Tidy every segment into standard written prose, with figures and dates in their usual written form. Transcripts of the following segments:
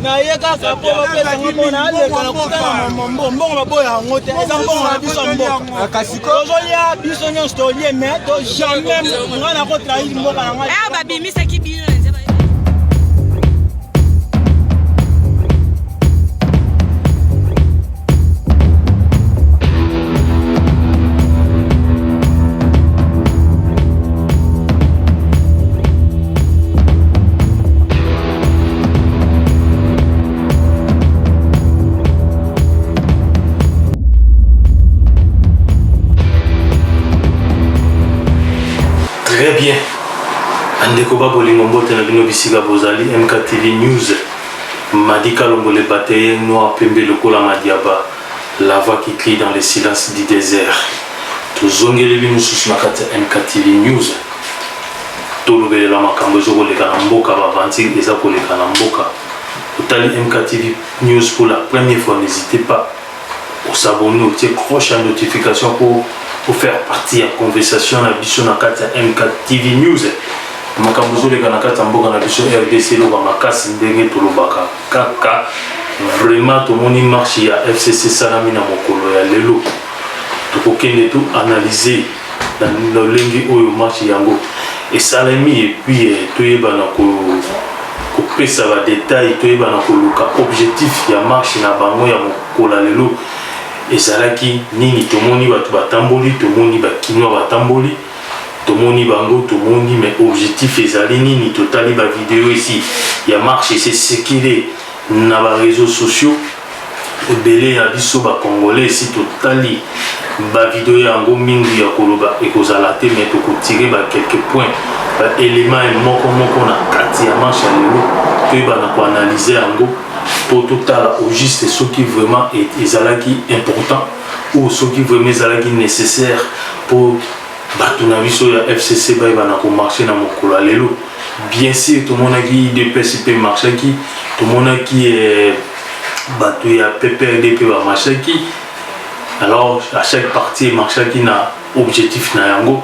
na yeka kapo bapesa ngomona aleka na kutana mbongo maboya ngote eza mbongo na biso mbongo akasiko ozolia biso nyonso tolie mais to jamais ngana ko trahir mboka na ngai babimisa kibino nzeba. Très bien. Andeko Babolingo Mbote na bino bisika bozali MKTV News. Madika Lombole Bataye Noir Pembe Lokola Madiaba. La voix qui crie dans le silence du désert. Tozongeli bino sous na kati MKTV News. Tolobele la makambo zo koleka na mboka bavanti eza koleka na mboka. Otali MKTV News pour la première fois, n'hésitez pas à s'abonner, au petit cloche à notification pour faire partie de la conversation na biso na kati ya MKTV News. Makambo zo leka na kati ya mboka na biso RDC lo ba makasi ndenge tolobaka kaka. Vraiment tomoni marche ya FCC salami na mokolo ya lelo. Tokokende tout analyser dans l'olengi oyo marche yango. Et salami et puis toyeba na ko pesa ba détail toyeba na ko luka objectif ya marche na bango ya mokolo lelo. Ezalaki nini tomoni batu batamboli tomoni bakinwa batamboli tomoni bango tomoni mais objectif ezali nini totali ba vidéo ici ya marche c'est sekile na ba réseaux sociaux ebele ya biso ba congolais ici totali ba vidéo yango mingi ya koloba ekozala te mais tokotire ba quelques points ba éléments moko na kati ya marche ya lelo toyeba na ko analyser yango pour tout à au juste ce qui vraiment est important ou ce qui vraiment est nécessaire pour Batunaviso ya FCC ba na ko marcher na mokolo lelo. Bien sûr tout le monde qui de PCP marcher qui tout le monde qui est batu ya PPRD pe ba marcher qui alors à chaque partie marcher qui na objectif na yango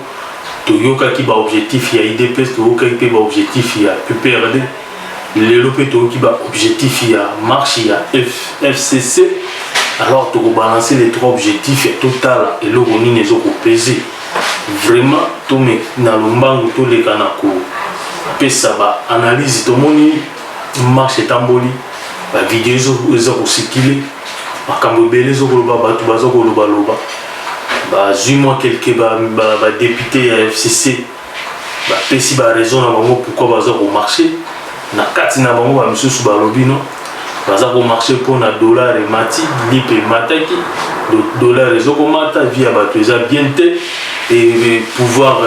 to yoka ki ba objectif ya IDPS to yoka ki ba objectif ya PPRD. Le péto qui va objectif il y a marche il y a FCC alors tu balancer les trois objectifs et total et le roni les autres peser vraiment tout mais dans le mbangu tout les kanako pesa ba analyse tout moni marche tamboli ba vidéo les autres sikile makambo belé zo koloba batu bazo koloba loba ba zuma quelques ba député à FCC ba pesi ba raison na bango pourquoi bazo ko marcher na kati na bango ba misusu balobi no baza ko marcher pour na dollar et mati lipe mataki dollar ezoko mata via bato eza bien te et pouvoir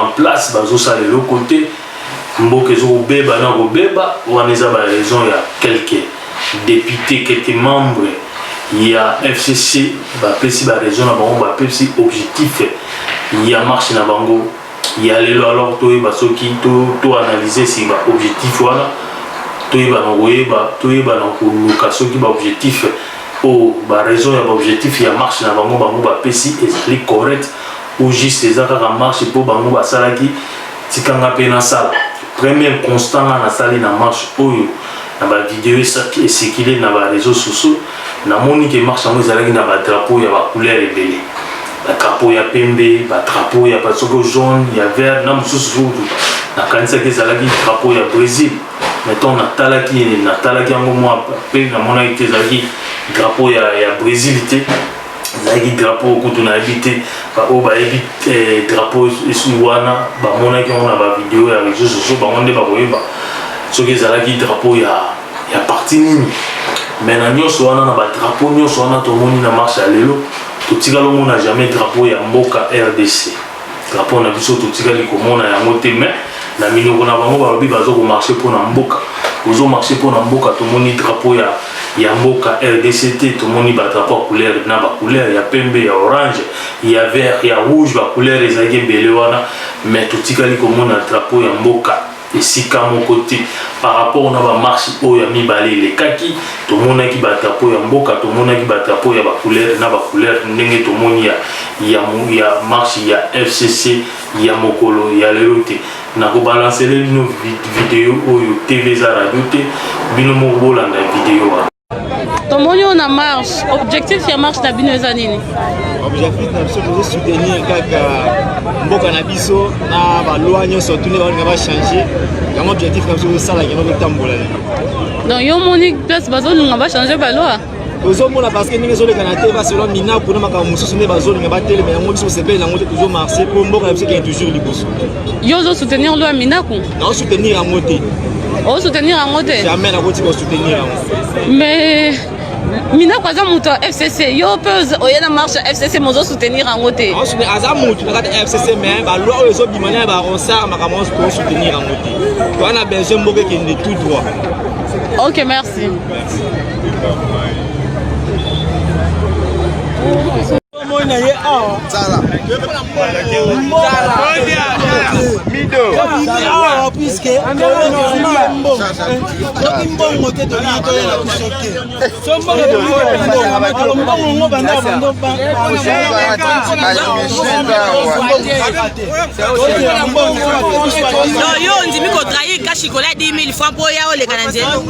en place bazo sala le côté mboka ezoko beba na ko beba wana eza ba raison ya quelques députés quelques membres ya FCC ba pesi ba raison na bango ba pesi objectif ya marche na bango. Il y a les lois alors toi bah ceux qui tout analyser si bah objectif voilà toi bah non location qui bah objectif oh bah raison ya objectif ya marche na bango bah pesi est correct ou juste les autres marche pour bango bah sala qui tikanga pe na sala premier constant na sala na marche oyo na ba vidéo ça qui est circulé na ba réseaux sociaux na moni que marche en ezalaki na ba drapeau ya ba couleur ebele. La drapeau ya pembe, la drapeau ya pasoko jaune, ya vert, na mususu na kanisa ke zalaki drapeau ya Brésil. Mettons na talaki yango moi pe na mona ite zalaki drapeau ya Brésil ite. Zalaki drapeau kutu na habité ba o ba habité drapeau isu wana ba mona ki on a ba vidéo ya réseaux sociaux ba onde ba koyeba. Soki zalaki drapeau ya parti nini. Mais na nyonso wana na ba drapeau nyonso wana to moni na marche lelo. Totika lo mona jamais drapeau ya mboka RDC. Drapeau na biso totika li komona yango te mais na minoko na bango balobi bazo ko marcher pour na mboka ozo marcher pour na mboka to moni drapeau ya mboka RDCT to moni ba drapeau couleur na ba couleur ya pembe ya orange ya vert ya rouge ba couleur ezaki belé wana mais to tikali ko mona drapeau ya mboka esika mon côté par rapport na ba marche oyo ya mibale le kaki to mona ki ba drapeau ya mboka to mona ki ba drapeau ya ba couleur na ba couleur ndenge to moni ya marche ya FCC ya mokolo ya lerote na ko balancer les vidéo oyo TV za radio te bino mo bolanda vidéo wa tomoni on a marche objectif ya marche na bino eza nini objectif na biso tozo soutenir kaka mboka na biso na ba loi nyonso tune balinga ba changer yango objectif na biso sala yango kotambola donc yo moni place bazolinga ba changer ba loi tozomona parce que ndenge ezolekana te baselo mina mpona makambo mosusu nde bazolinga batelema yango biso osepeli yango te toujours marché mpo mboka na biso ekende toujours liboso yo ozosoutenir loi minaku naosoutenir yango te osoutenir yango te jamais nakoti kosoutenir yango mais minaku aza moto ya FCC yo mpe oye na marche ya FCC mozosoutenir yango te aza motu na kati ya FCC mais baloi oyo ezobima na baronsard makambo nyonso toosoutenir yango te towana besoin mboka ekende tout droit. Ok, merci. Yo ndimi ko trahir ka chocolat 10 000 francs pour ya ole kana nzelo.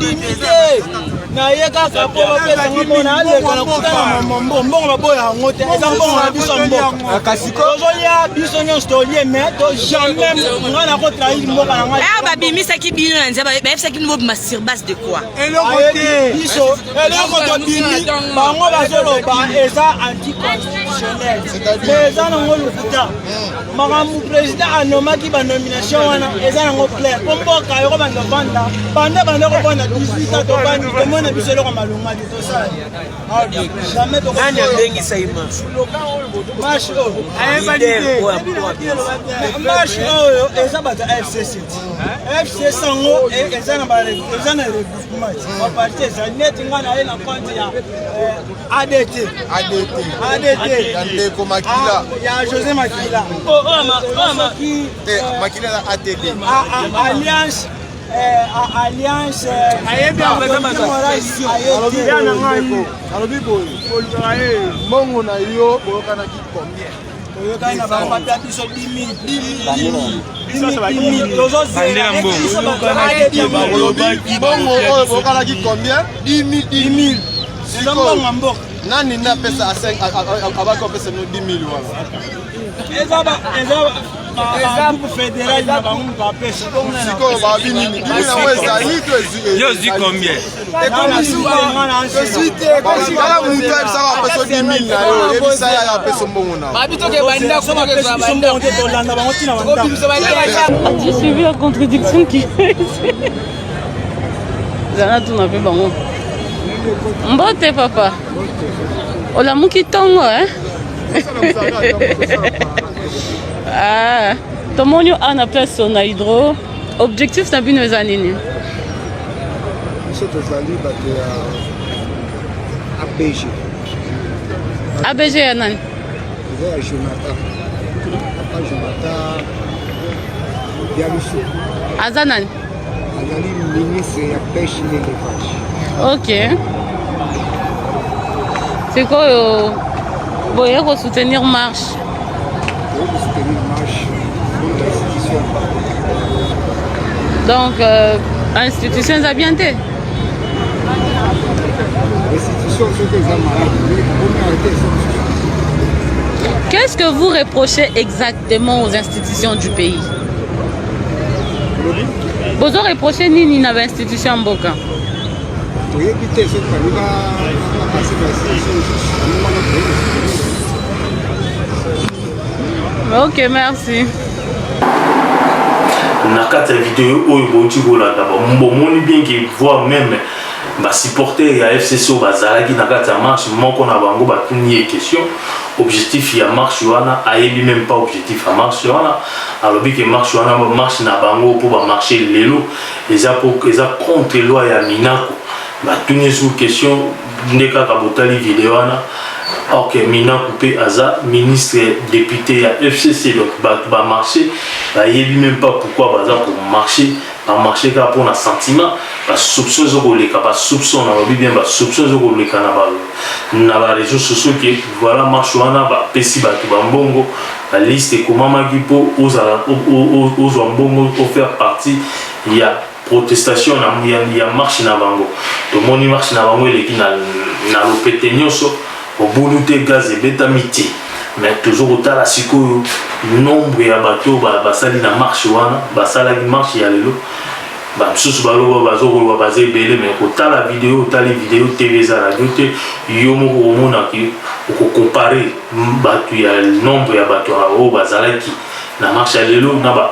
Na yeka ka po ba pesa ngomona ale kana kutana mbongo baboya ngote eza mbongo na biso mboka kasiko ozolia biso nyonso tolie mais to jamais ngana ko trahir mboka na ngai Ah babimisa ki bino na nzeba ba efisa ki mboka sur base de quoi biso eloko to bimi bango bazoloba eza anticonstitutionnel mais eza nango lokuta makambo président anomaki ba nomination wana eza nango clair po mboka yoko banda banda ko banda 18 ans to banda na biso eloko malonga te tosala jamais tokani abengisa image marche oyo marche oyo eza bato ya FCC FCC yango eza na regroupement baparti eza neti nga na ye na compte ya ADT ya ndeko Makila ya José Makila Makila na ATD Alliance Alliance Mongo na yo boyokanaki combien? Boyokana ba papa biso 10 000 Mongo oyo boyokanaki combien? 10 000. Nani na pesa a 5 abako pesa no 10 000 wala. Eza fédéral na bango ba pesa siko ba binini bimina weza hito yo zi combien kala mutu ebisaka peso 10 000 na yo ebisa ya peso mbongo na J'ai suivi la contradiction qui est ici. Zana tout n'a fait bango. Mbote papa. Olamuki tongo hein. Ah, tomoni ana place on a hydro. Objectif na bino eza nini? biso tozali bato ya ABG. ABG ya nani? eza ya Jonathan. Papa Jonathan Bialusu. Aza nani? azali ministre ya pêche et l'élevage. Ok. C'est quoi boye ko soutenir marche? Soutenir marche contre l'institution. Donc institution za bien te. L'institution c'est des malades. Qu'est-ce que vous reprochez exactement aux institutions du pays? Vous reprochez nini na institution mboka? Ok, merci. Na kati ya vidéo oyo bonti kolanda bomoni bien que voir même ba supporter ya FCC bazalaki na kati ya marche moko na bango batuni question objectif ya marche wana ayebi même pas objectif ya marche wana alobi ke marche wana marche na bango pour ba marcher lelo eza contre loi ya Minako batuni sous question ndeka ka botali vidéo wana ok Minako pe aza ministre député ya FCC donc ba marcher ayebi même pas pourquoi baza pour marcher marché car pour un sentiment parce soupçon les capables soupçon on bien soupçon les canabal na ba réseaux sociaux qui voilà marchwana ba pesi ba tubambongo la liste comment magipo aux mbongo pour faire partie il y a protestation il y a marche na bango to moni marche na bango les qui na lopete nyoso au boulute gaz et betamiti mais toujours autant la siko nombre ya bateau basali na marche wana basala ki marche ya lelo ba msusu baloba bazoko baze belé mais autant la vidéo autant les vidéos TV za radio te yo moko mona ki ko comparer bateau ya nombre ya bateau o basala ki na marche ya lelo na ba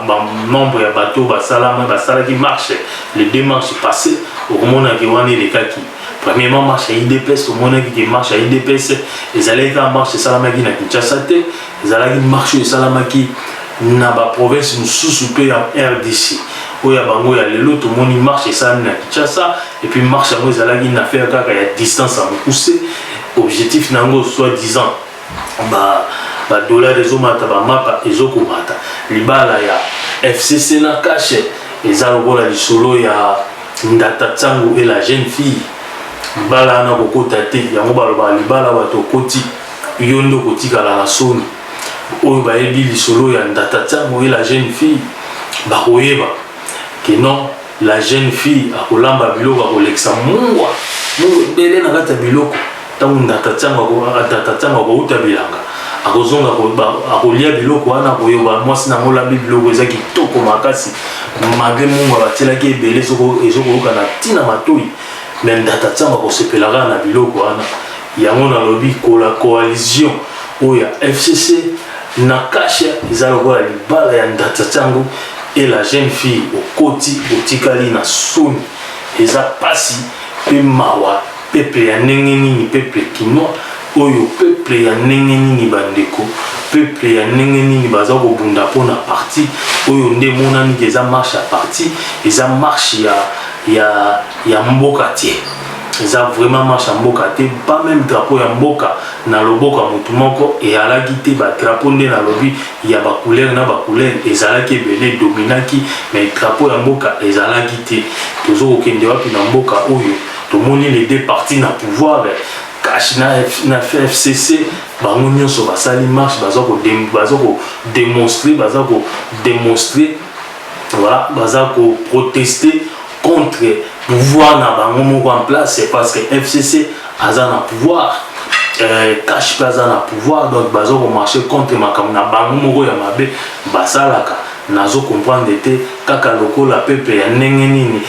nombre ya bateau basala ki marche les deux marches passées au mona ki wana les kaki premièrement marche à IDPS au monde qui marche à IDPS les allées quand marche salamaki na Kinshasa te les allées marche salamaki na ba province nous sous-soupé en RDC où ya bango ya lelo tout monde marche ça na Kinshasa et puis marche à les allées na faire kaka ya distance à me pousser objectif nango soit disant ba dollar des omata ba mapa ezoko mata libala ya FCC na cache les allobola du solo ya ndata tsango et la jeune fille bala na kokota te yango baloba libala bato koti yondo kotika la soni oyo bayebi lisolo ya ndata tsango et la jeune fille bakoyeba que non la jeune fille akolamba biloko akolekisa mungwa bele na kata biloko tangu ndata tsango akouta bilanga akozonga akolia biloko wana koyoba mwasi na ngola biloko eza kitoko makasi malgré mungwa batielaki ebele ezokoluka na tina matoi mais ndata tsango kosepelaka na biloko wana yango na lobi la coalition oya FCC na kasha eza lokola libala ya ndata tsango et la jeune fille okoti otikali na soni eza pasi pe mawa peuple ya ndenge nini peuple kinois oyo peuple ya ndenge nini bandeko peuple ya ndenge nini baza kobunda mpona parti oyo nde monani eza marche ya parti eza marche ya mboka tie eza vraiment marche ya mboka te pas même drapeau ya mboka na loboko ya motu moko eyalaki te badrapeau nde na lobi ya bacouleur na bacouleur ezalaki ebele dominaki mais drapeau ya mboka ezalaki te tozokokende wapi na mboka oyo tomoni les deux partis na pouvoir kashi na FCC bango nyonso basali marche baza ko démontrer voilà baza ko protester contre pouvoir na bango moko en place c'est parce que FCC aza na pouvoir cash pas na pouvoir donc baza ko marcher contre makambo na bango moko ya mabe basalaka nazo comprendre te kaka lokola peuple ya ndenge nini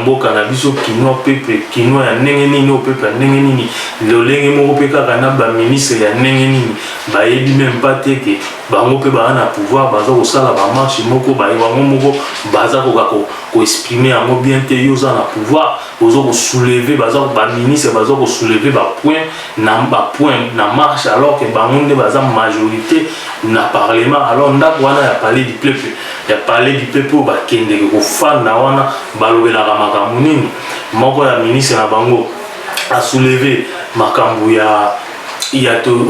mboka na biso kinois peuple kinois ya ndenge nini o peuple ya ndenge nini lolenge moko pe kaka na ba ministre ya ndenge nini bayebi même pas te ke bango pe ba na pouvoir baza ko sala ba marche moko ba bango moko baza ko exprimer yango bien te yo za na pouvoir ozo ko soulever baza ba ministre baza ko soulever ba point na marche alors que bango nde baza majorité na parlement alors ndako wana ya parler du peuple ya parler du peuple ba kende ko fanda wana balobelaka makambo nini moko ya ministre na bango a soulevé makambo ya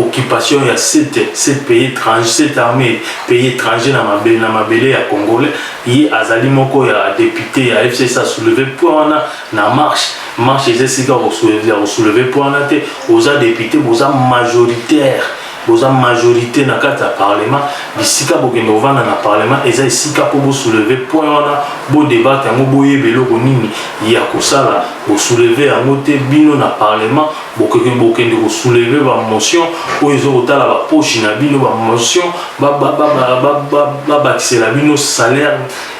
occupation il y a 7 pays étrangers 7 armées pays étrangers na mabele ya congolais yi azali moko ya député ya FCC a soulevé point na marche ezesika ko soulever point na te oza député oza majorité na kati ya parlement bisika bokende ovanda na parlement eza esika po bo soulever point wana bo débat yango boyeba eloko nini ya kosala bo soulever yango te bino na parlement bokende ko soulever ba motion oyo ezokotala ba poche na bino ba motion bakisela bino salaire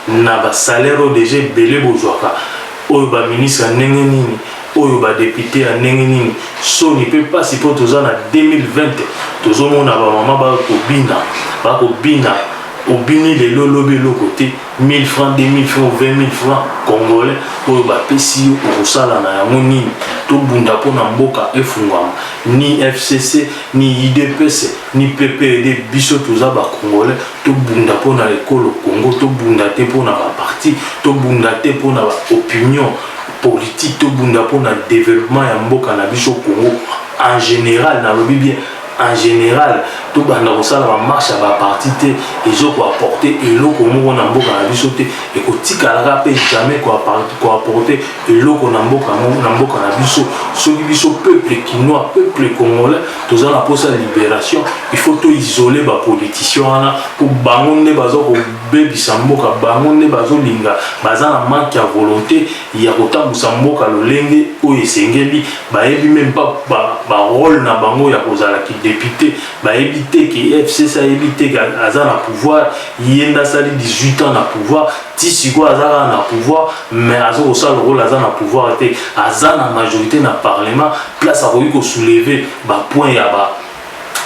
na ba salaire o déjà belé bozwaka oyo ba ministre ya ndenge nini oyo ba député ya ndenge nini so ni peut pas si po toza na 2020 tozomona ba mama bakobina au bini les lobby le côté 1000 francs, 2000 francs, 20 000 francs congolais pour bapesi au sala na yamoni to bunda pona mboka efungwama ni FCC ni IDPS ni PPD biso toza ba congolais to bunda pona ekolo Congo to bunda te pona ba parti to bunda te pona ba opinion politique to bunda pona développement ya mboka na biso Congo en général na lobi bien en général tout banda kosala ba marche ba parti te ezoko apporter eloko moko na mboka na biso te et ko tikalaka pe jamais ko apporter eloko na mboka na biso soki biso peuple quinois peuple congolais toza na posa libération il faut to isoler ba politiciens wana pour bango nde bazo ko bebisa mboka bango nde bazo linga baza na manque ya volonté ya kotambusa mboka lolenge oyo esengeli bayebi même pas ba rôle na bango ya kozala ki député bayebi te ke FCC ayebi te ke aza na pouvoir yenda sali 18 ans na pouvoir ti siko aza na pouvoir mais aza kosala rôle aza na pouvoir te aza na majorité na parlement place akoki kosoulever bapoint ya ba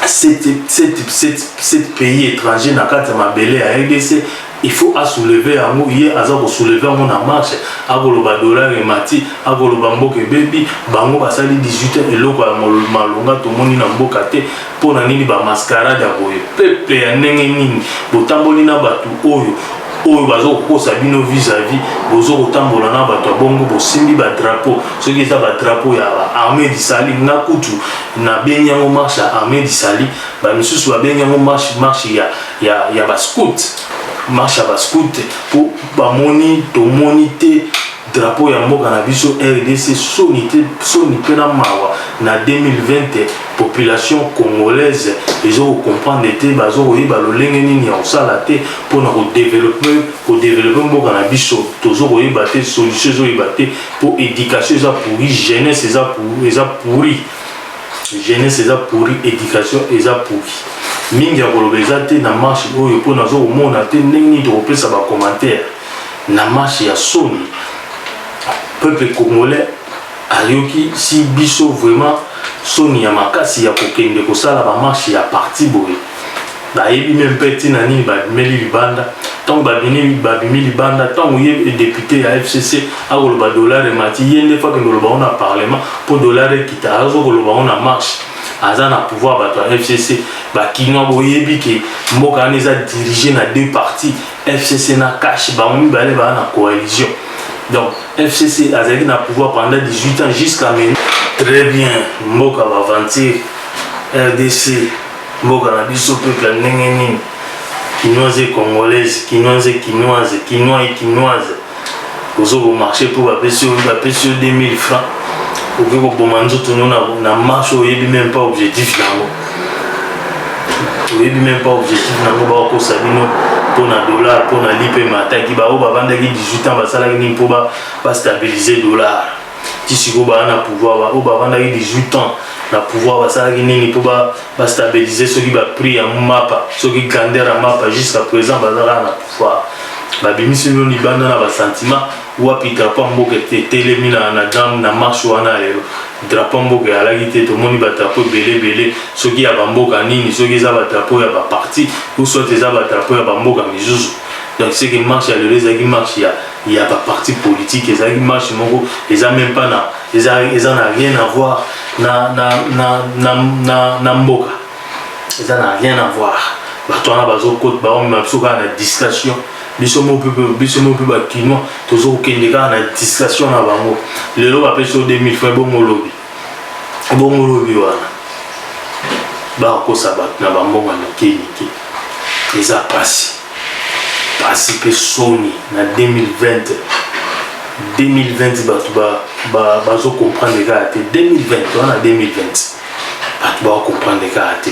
7 pays étrangers na kati ya mabele ya RDC il faut à soulever un mot hier à soulever mon marche à goloba dollar et mati à goloba mboke baby bango basali 18 et loko ya malonga to moni na mboka te pour na nini ba mascarade ya boye peuple ya ndenge nini botamboli na batu oyo bazo kosa bino vis-à-vis bozo kotambola na bato bongo bosimbi ba drapeau soki eza ba drapeau ya armée d'Isali na kutu na benyango marche armée d'Isali ba misusu ba benyango marche ya ba scout marche à bascoute pour bamoni tomonité drapeau ya mboka na biso RDC sonité na mawa na 2020 population congolaise ils ont comprendre été bazo koyeba lolenge nini ya osala te pour na développer mboka na biso tozo koyeba te solution zo yeba te pour éducation eza pourri jeunesse eza pourri jeunesse eza pourri éducation eza pourri mingi ya koloba eza te na marche oyo mpo nazo komona te ndenge nini tokopesa bacommentaire na marche ya soni peuple congolais ayoki si biso vraiment soni ya makasi ya kokende kosala bamarche ya parti boye bayebi meme mpe ntina nini babimeli libanda ntango babimi libanda ntango ye député ya FCC akoloba dollar emati ye nde fakende oloba ngo na parlement mpo dollar ekita azokoloba ngo na marche aza na pouvoir bato ya FCC bakinois boyebi ke mboka wana eza dirigé na deux partis FCC na cash bango mibale baa na coalition donc FCC azalaki na pouvoir pendant 18 ans jusqu'à maintenant très bien mboka baventure RDC mboka na biso peuple ya ndenge nini quinoise et congolaise quinoise et quinoise ozoko marché pour bapesi yo 2000 francs okoki koboma nzoto nio na marche oyebi même pas objectif nango bakokosa bino mpona dollar mpona lipe mataki bao bavandaki 18 ans basalaki nini mpo bastabilize dollar ti sikoyo baa na pouvoir oyo bavandaki 18 ans na pouvoir basalaki nini mpo bastabilize soki baprix ya mapa soki grandeur ya mapa jusqu'à présent bazalaka na pouvoir babimisi bino libanda na basentiment wapi drapeau mboka etelemi na marche wana lelo drapeau mboka eyalaki te tomoni badrapeau ebele soki ya bamboka nini soki eza badrapeau ya baparti ou soit eza badrapeau ya bamboka misusu donc c'est que marche ya lelo ezalaki marche ya baparti politique ezalaki marche moko eza même pas na eza na rien à voir na mboka eza na rien à voir bato wana bazokota baomema biso kaka na discussion biso mo pe bakinois tozo kokende kaka na discussion na bango lelo bapesi yo 2000 francs bomolobi wana bakokosa bato na bambonga mike eza pasi mpe soni na 2020 bato bazocomprendre kaka te 2020 wana 2020 bato baocomprendre kaka te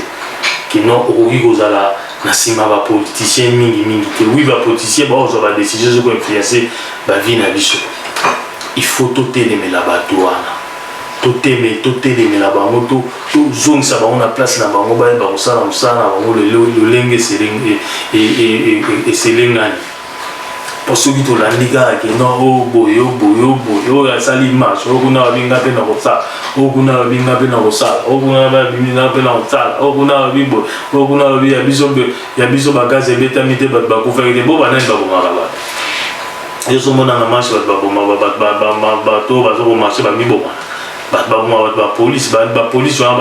kino okoki kozala na nsima bapoliticien mingi te oui bapoliticien baozwa badécision zoko influence bavie na biso il faut totelemela bato wana totelemela bango tozongisa bango na place na bango bayeba kosala mosala na bango lolenge eselengani Parce que tu l'as dit que non, oh boy, sali marche, oh kuna binga pe na kosa, oh kuna binga pe na kosa, oh kuna binga pe na kosa, oh kuna bibo, oh kuna bi ya biso bagaze beta mite ba ko faire des bo ba nan ba ko maraba. Yo so mona na marche ba to ba zo marche ba mibo. Ba police on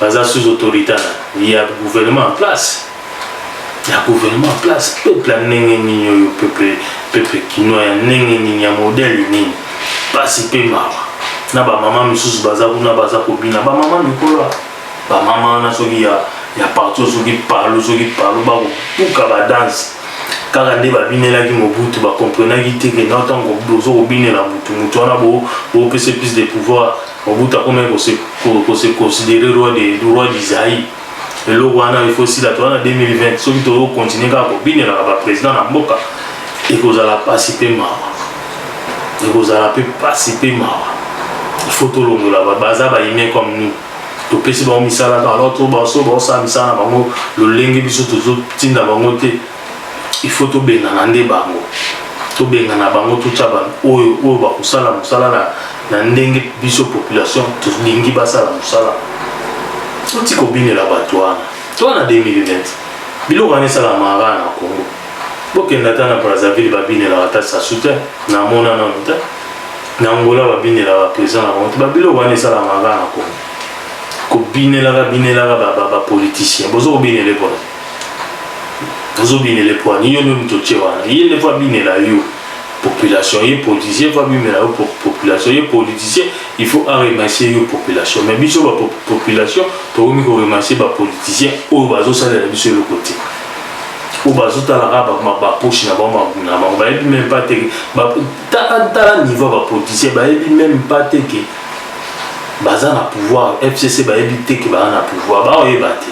baza sous autorité il y a gouvernement en place. Il y a gouvernement en place, peuple peuple kinois ya modèle nini pasi pe mawa na ba maman misusu baza kuna baza kobina ba maman mikolo ba maman na soki ya partout soki parlo ba puka ba danse kaka nde babinelaki Mobutu bakomprenaki te ke na ntango ozo kobinela mutu wana bo pese plus de pouvoir Mobutu akomaki kose considérer roi d'Isaïe eloko wana il faut sila to wana 2020 soki tozokontinue kaka kobinelaka baprésident na mboka ekozala pasi mpe mawa il faut tolongola baza baime comme nous topesi bango misala alors baosala misala na bango lolenge biso tozotinda bango te il faut tobengana nde bango totya oyo bakosala mosala na ndenge biso population tolingi basala mosala toti kobinela bato wana to wana 2020 biloko wana esalamaka na Congo bokenda ta na Brazzaville babinelaka ta Sasuta na mona nano te na Angola babinelaka président na bango te babiloko wana esalamaka na Congo kobinelaka bapoliticien bozo kobinele mpona ozobinele mpona yo meme totie wana ye ne fois binela yo population ye politicien fois bimela yo population ye politicien il faut remercier yo population mais biso ba population tokomi ko remercier ba politicien oyo bazosalela biso le côté oyo bazotalaka bapoche na bango bayebi même pas te tala niveau ba politicien bayebi même pas te ke baza na pouvoir FCC bayebi te ke baza na pouvoir baoyeba te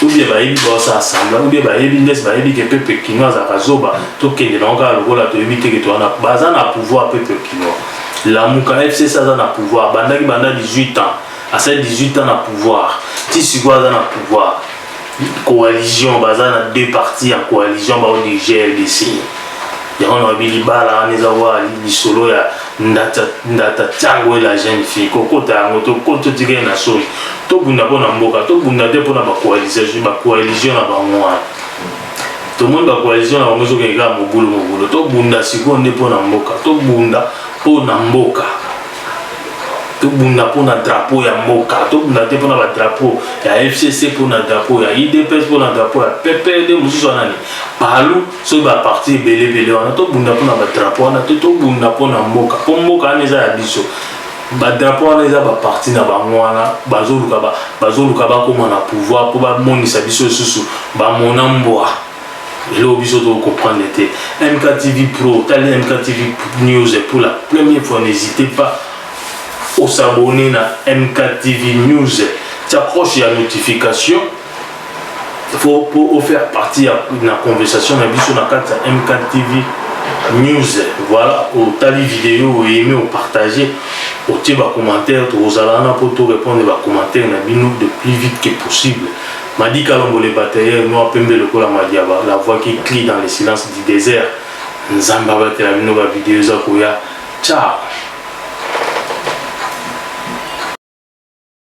ou bien bayebi baosa assemblée ou bien bayebi ndesi bayebi ke peuple kinois azalaka zoba tokende nango kaka lokola toyebi te ke baza na pouvoir peuple kinois lamuka FCC aza na pouvoir bandaki banda 18 ans asali 18 ans na pouvoir ti sikoyo aza na pouvoir coalition baza na deux partis en coalition baodirige LDC yango na bilibala wana eza wa lisolo ya ndata tiango la jeune fille kokota yango totikali na soni tobunda mpona mboka tobunda te mpona bacoalition na bango wana tomoni bacoalition na bango ezokende kaka mobulu tobunda sikoyo nde mpona mboka tobunda mpona drapeau ya mboka tobunda te mpona badrapeau ya FCC mpona drapeau ya IDPS mpona drapeau ya PPRD mosusu wana ni palu soki baparti ebele wana tobunda mpona badrapeau wana te tobunda mpona mboka mpo mboka wana eza ya biso badrapeau wana eza baparti na bango wana bazoluka bakoma na pouvoir mpo bamonisa biso lisusu bamona mbwa eloko biso tokocomprendre te. MKTV Pro, tali MKTV News pour la première fois, n'hésitez pas à s'abonner à MKTV News. Tu accroches la notification pour faire partie de la conversation de MKTV News. Voilà, au tali vidéo, au aimer, au partager, au tirer des commentaires, aux alana pour tout répondre aux commentaires le plus vite que possible. Madi Kalombo les batailleurs, nous appelons le Kola Madiaba, la voix qui crie dans le silence du désert. Nzamba va te la vidéo. Ciao.